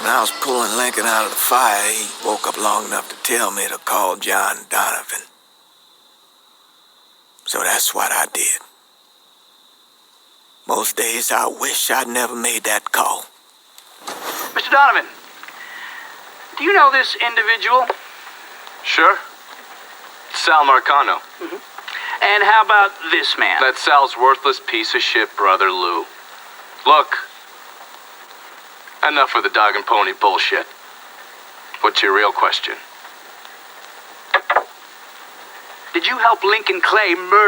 I was pulling Lincoln out of the fire, he woke up long enough to tell me to call John Donovan. So that's what I did. Most days I wish I'd never made that call. Mr. Donovan, do you know this individual? Sure. Sal Marcano. And how about this man? That's Sal's worthless piece of shit brother, Lou. Look, enough of the dog and pony bullshit. What's your real question? Did you help Lincoln Clay murder?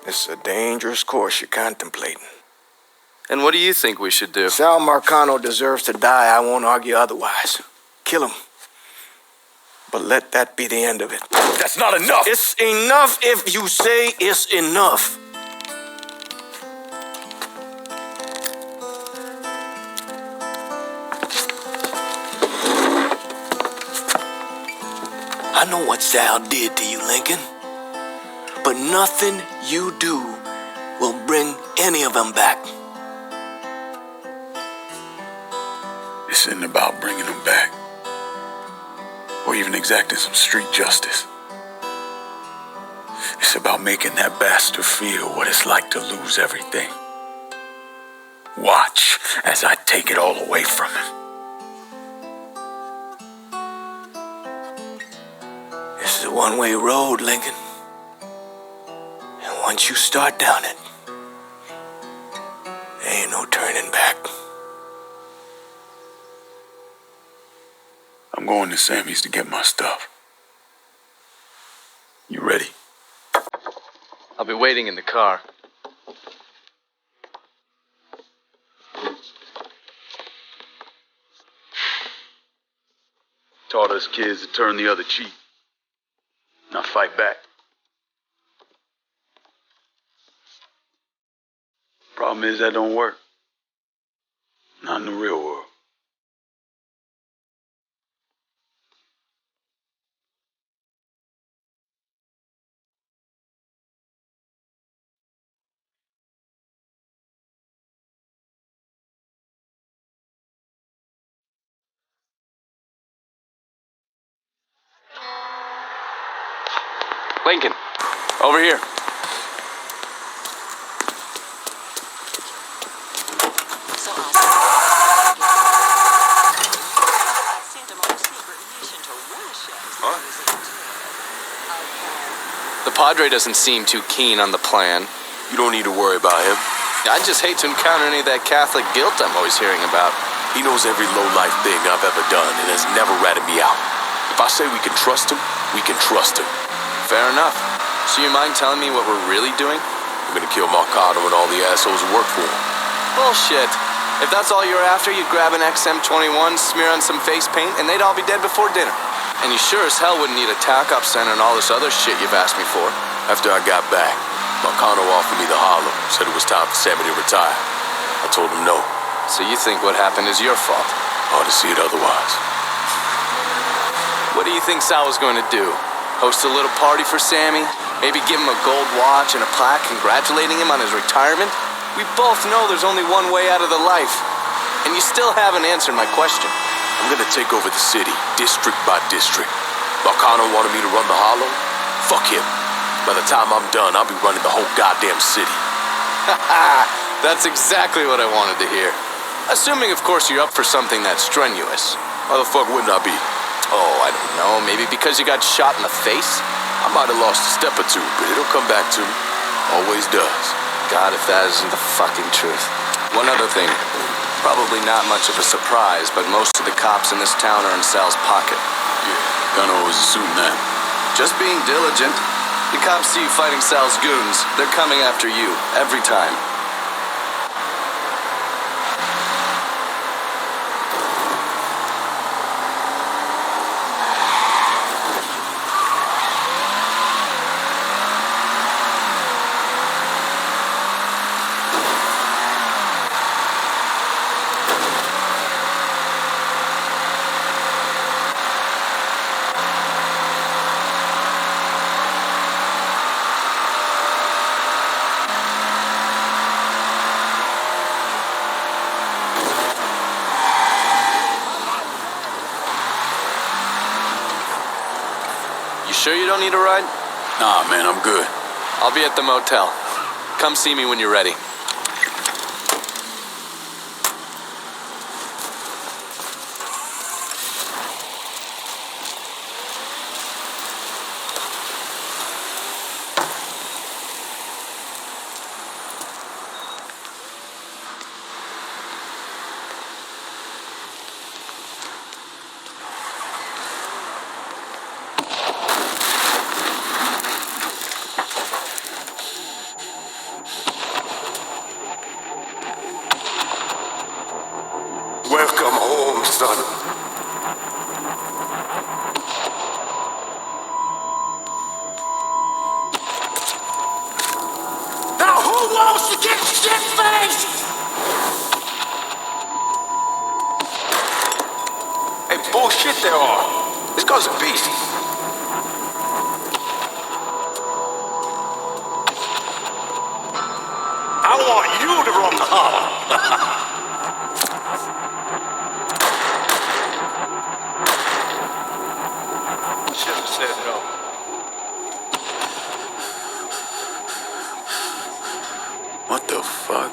It's a dangerous course you're contemplating. And what do you think we should do? Sal Marcano deserves to die. I won't argue otherwise. Kill him. But let that be the end of it. That's not enough! It's enough if you say it's enough. I know what Sal did to you, Lincoln. But nothing you do will bring any of them back. This isn't about bringing them back, or even exacting some street justice. It's about making that bastard feel what it's like to lose everything. Watch as I take it all away from him. This is a one-way road, Lincoln. And once you start down it, there ain't no turning back. I'm going to Sammy's to get my stuff. You ready? I'll be waiting in the car. Taught us kids to turn the other cheek, not fight back. Problem is that don't work. Not in the real world. Lincoln, over here. The Padre doesn't seem too keen on the plan. You don't need to worry about him. I'd just hate to encounter any of that Catholic guilt I'm always hearing about. He knows every low-life thing I've ever done and has never ratted me out. If I say we can trust him, we can trust him. Fair enough. So you mind telling me what we're really doing? We're gonna kill Marcano and all the assholes who work for him. Bullshit. If that's all you're after, you'd grab an XM21, smear on some face paint, and they'd all be dead before dinner. And you sure as hell wouldn't need a tack-up center and all this other shit you've asked me for. After I got back, Marcano offered me the hollow, said it was time for Sammy to retire. I told him no. So you think what happened is your fault? Hard to see it otherwise. What do you think Sal was going to do? Host a little party for Sammy? Maybe give him a gold watch and a plaque congratulating him on his retirement? We both know there's only one way out of the life. And you still haven't answered my question. I'm gonna take over the city, district by district. Marcano wanted me to run the Hollow? Fuck him. By the time I'm done, I'll be running the whole goddamn city. That's exactly what I wanted to hear. Assuming, of course, you're up for something that's strenuous. Why the fuck wouldn't I be? Oh, I don't know. Maybe because you got shot in the face? I might have lost a step or two, but it'll come back to me. Always does. God, if that isn't the fucking truth. One other thing. Probably not much of a surprise, but most of the cops in this town are in Sal's pocket. Yeah, gonna always assume that. Just being diligent. The cops see you fighting Sal's goons. They're coming after you, every time. You sure you don't need a ride? Nah, man, I'm good. I'll be at the motel. Come see me when you're ready. Welcome home, son. Now who wants to get shit-faced? Hey, bullshit they are. This guy's a beast. I want you to run the Hollow. Should have said no. What the fuck?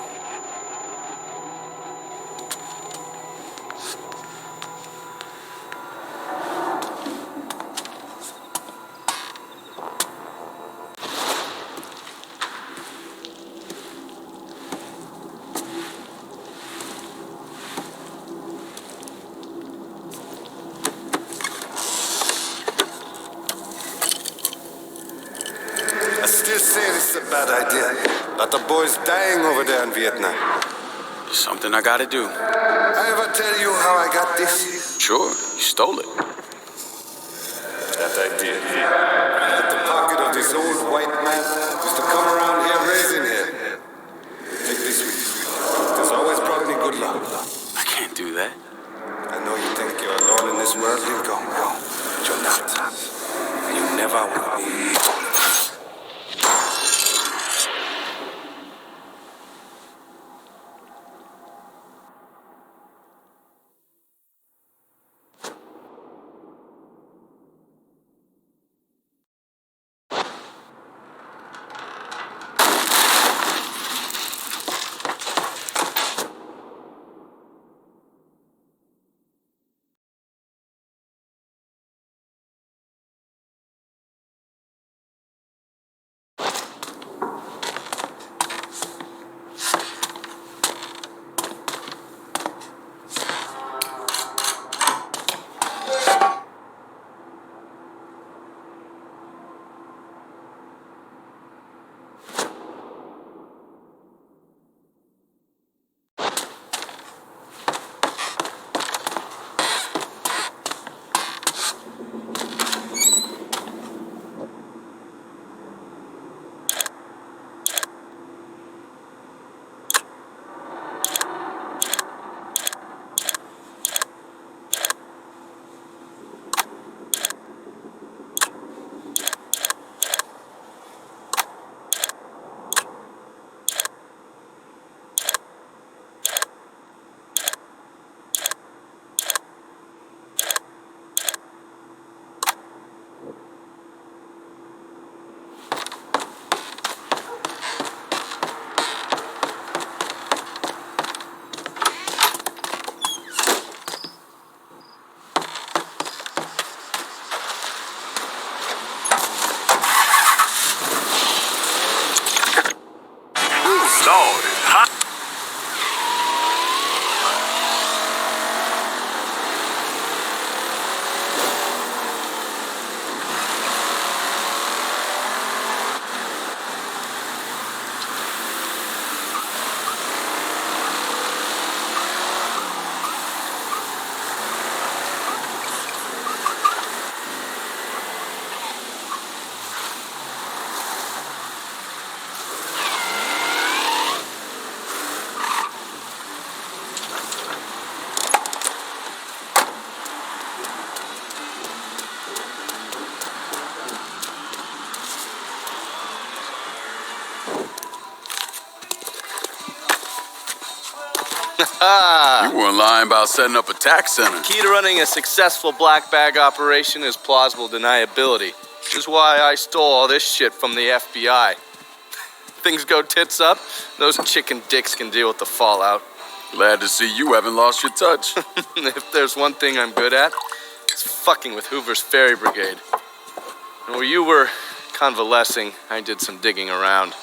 I still say this is a bad idea. But the boy's dying over there in Vietnam. Something I gotta do. I ever tell you how I got this? Sure, you stole it. That I did. At the pocket of this old white man used to come around here raising hell. Take this with you. It has always brought me good luck. I can't do that. I know you think you're alone in this world, Lincoln. But you're not. And you never will be. Ah! You weren't lying about setting up a tax center. Key to running a successful black bag operation is plausible deniability. Which is why I stole all this shit from the FBI. Things go tits up, those chicken dicks can deal with the fallout. Glad to see you haven't lost your touch. If there's one thing I'm good at, it's fucking with Hoover's Ferry Brigade. And where you were convalescing, I did some digging around.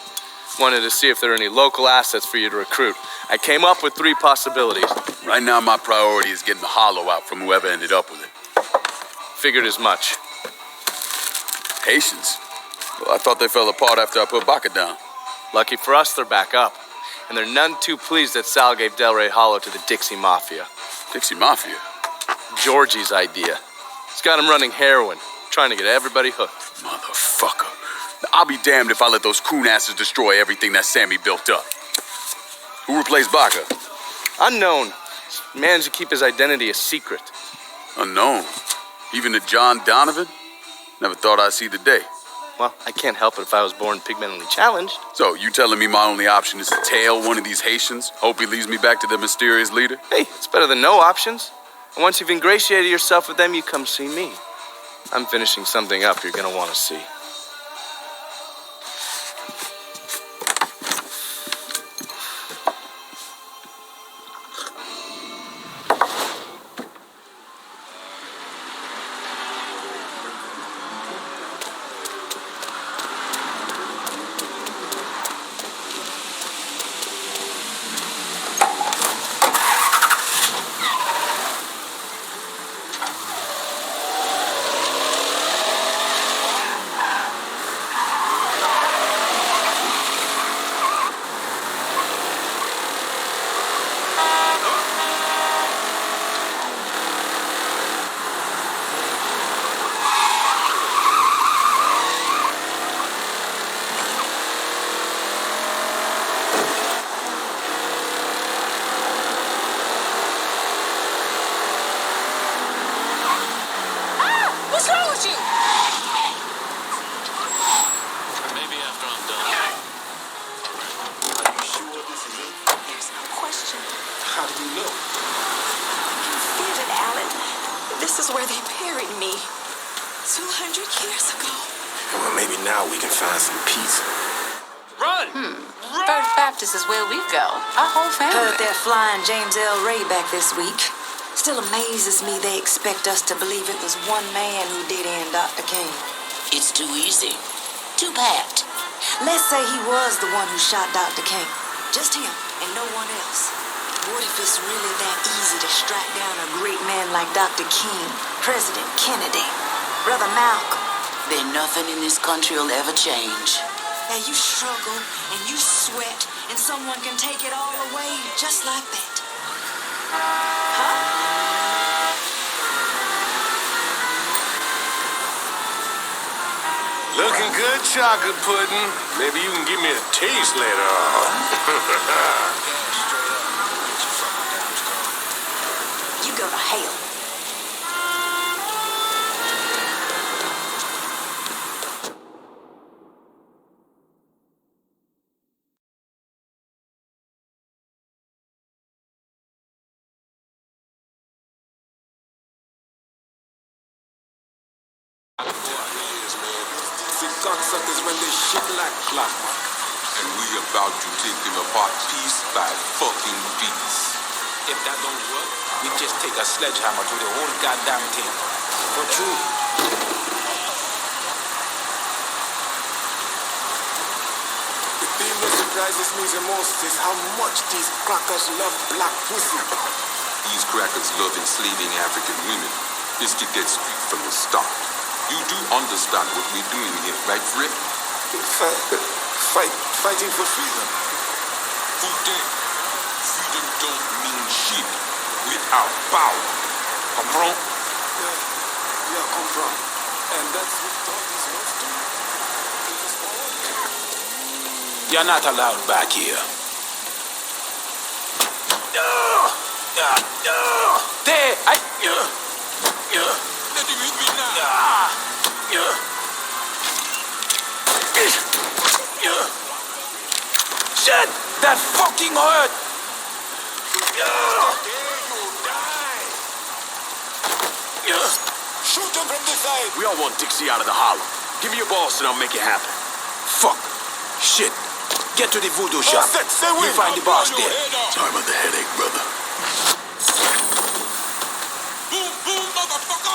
Wanted to see if there are any local assets for you to recruit. I came up with 3 possibilities. Right now, my priority is getting the hollow out from whoever ended up with it. Figured as much. Haitians? Well, I thought they fell apart after I put Baca down. Lucky for us, they're back up. And they're none too pleased that Sal gave Delray Hollow to the Dixie Mafia. Dixie Mafia? Giorgi's idea. He's got him running heroin, trying to get everybody hooked. Motherfucker. Now, I'll be damned if I let those coon asses destroy everything that Sammy built up. Who replaced Baca? Unknown. He's managed to keep his identity a secret. Unknown? Even to John Donovan? Never thought I'd see the day. Well, I can't help it if I was born pigmentally challenged. So, you telling me my only option is to tail one of these Haitians? Hope he leads me back to the mysterious leader? Hey, it's better than no options. And once you've ingratiated yourself with them, you come see me. I'm finishing something up you're gonna want to see. What's wrong with you? Maybe after I'm done. Are you sure this is it? There's no question. How do you know? Feel it, Alan. This is where they buried me 200 years ago. Well, maybe now we can find some peace. Run! First Baptist is where we go. Our whole family. Heard they're flying James L. Ray back this week. Still amazes me they expect us to believe it was one man who did end Dr. King. It's too easy. Too pat. Let's say he was the one who shot Dr. King. Just him and no one else. What if it's really that easy to strike down a great man like Dr. King, President Kennedy, Brother Malcolm? Then nothing in this country will ever change. Now you struggle and you sweat and someone can take it all away just like that. Huh? Looking good, chocolate pudding. Maybe you can give me a taste later on. You go to hell. See, cocksuckers run this shit like clockwork. And we about to take them apart piece by fucking piece. If that don't work, we just take a sledgehammer to the whole goddamn thing. For true. The thing that surprises me the most is how much these crackers love black pussy. These crackers love enslaving African women. It's to get street from the start. You do understand what we're doing here, right, Fred? Fighting for freedom. Putain, freedom don't mean shit without power. Comprend? Yeah, comprend. And that's what all these love do. You're not allowed back here. There, Let him hit me now. Shit! That fucking hurt! Shoot them from the side. We all want Dixie out of the hollow. Give me your balls and I'll make it happen. Fuck. Shit. Get to the voodoo shop. You find the boss there. Sorry about the headache, brother. Boom, boom, motherfucker!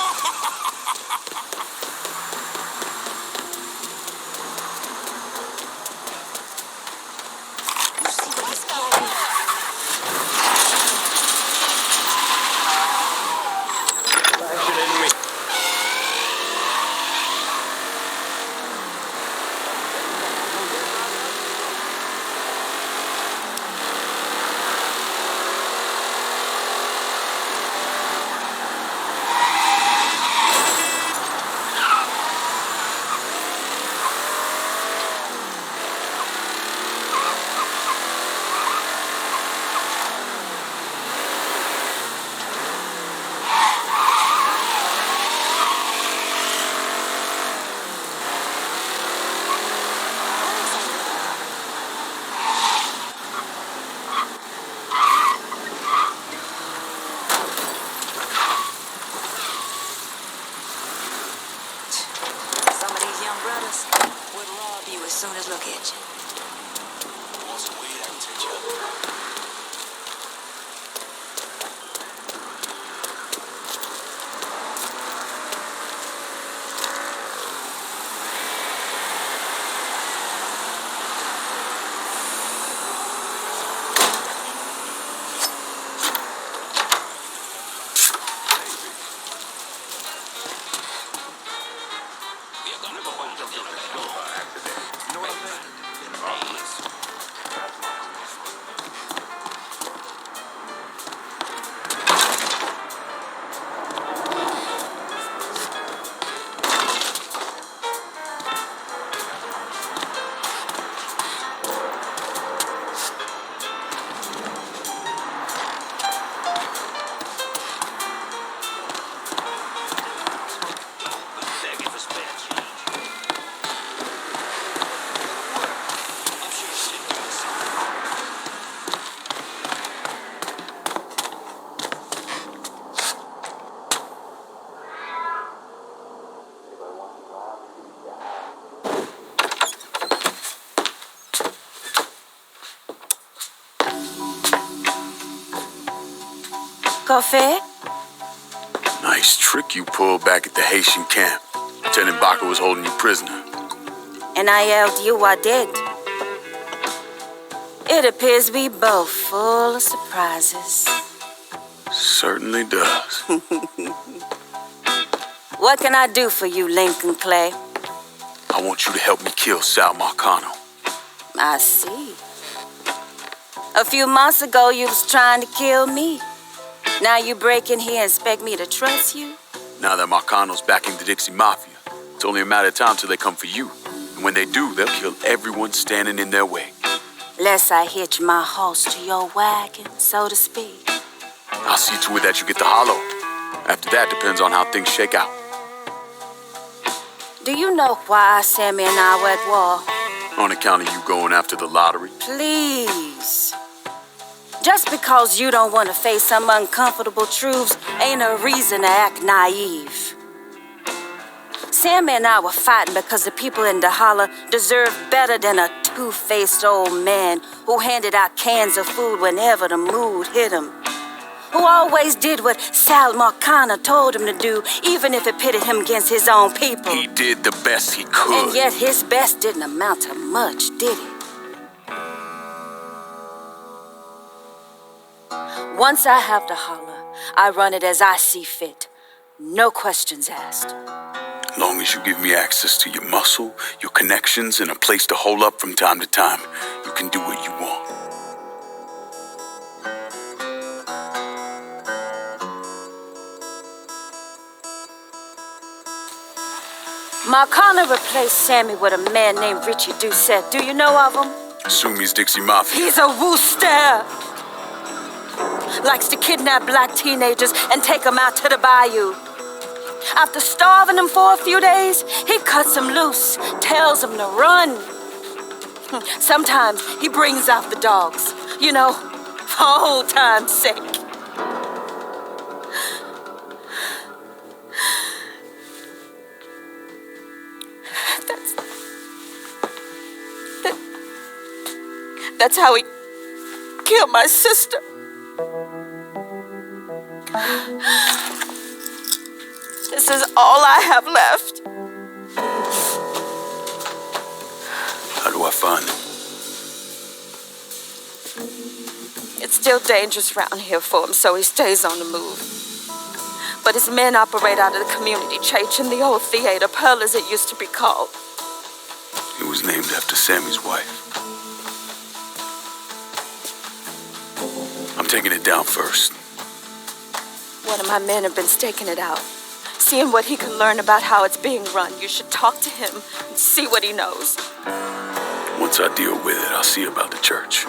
As soon as look at you. Want some weed? I can take you up. Coffee? Nice trick you pulled back at the Haitian camp. Lieutenant Baca was holding you prisoner. And I yelled you I did. It appears we both full of surprises. Certainly does. What can I do for you, Lincoln Clay? I want you to help me kill Sal Marcano. I see. A few months ago, you was trying to kill me. Now you break in here and expect me to trust you? Now that Marcano's backing the Dixie Mafia, it's only a matter of time till they come for you. And when they do, they'll kill everyone standing in their way. Lest I hitch my horse to your wagon, so to speak. I'll see to it that you get the hollow. After that, depends on how things shake out. Do you know why Sammy and I were at war? On account of you going after the lottery? Please. Just because you don't want to face some uncomfortable truths ain't a reason to act naive. Sammy and I were fighting because the people in the holler deserved better than a two-faced old man who handed out cans of food whenever the mood hit him. Who always did what Sal Marcano told him to do, even if it pitted him against his own people. He did the best he could. And yet his best didn't amount to much, did it? Once I have the holler, I run it as I see fit. No questions asked. As long as you give me access to your muscle, your connections, and a place to hole up from time to time, you can do what you want. Marcano replaced Sammy with a man named Richie Doucette. Do you know of him? Assume he's Dixie Mafia. He's a wooster. Likes to kidnap black teenagers and take them out to the bayou. After starving them for a few days, he cuts them loose, tells them to run. Sometimes he brings out the dogs, you know, old time's sake. That's how he killed my sister. This is all I have left. How do I find him? It's still dangerous around here for him, so he stays on the move. But his men operate out of the community church in the old theater, Pearl as it used to be called. It was named after Sammy's wife. I'm taking it down first. One of my men have been staking it out, seeing what he can learn about how it's being run. You should talk to him and see what he knows. Once I deal with it, I'll see about the church.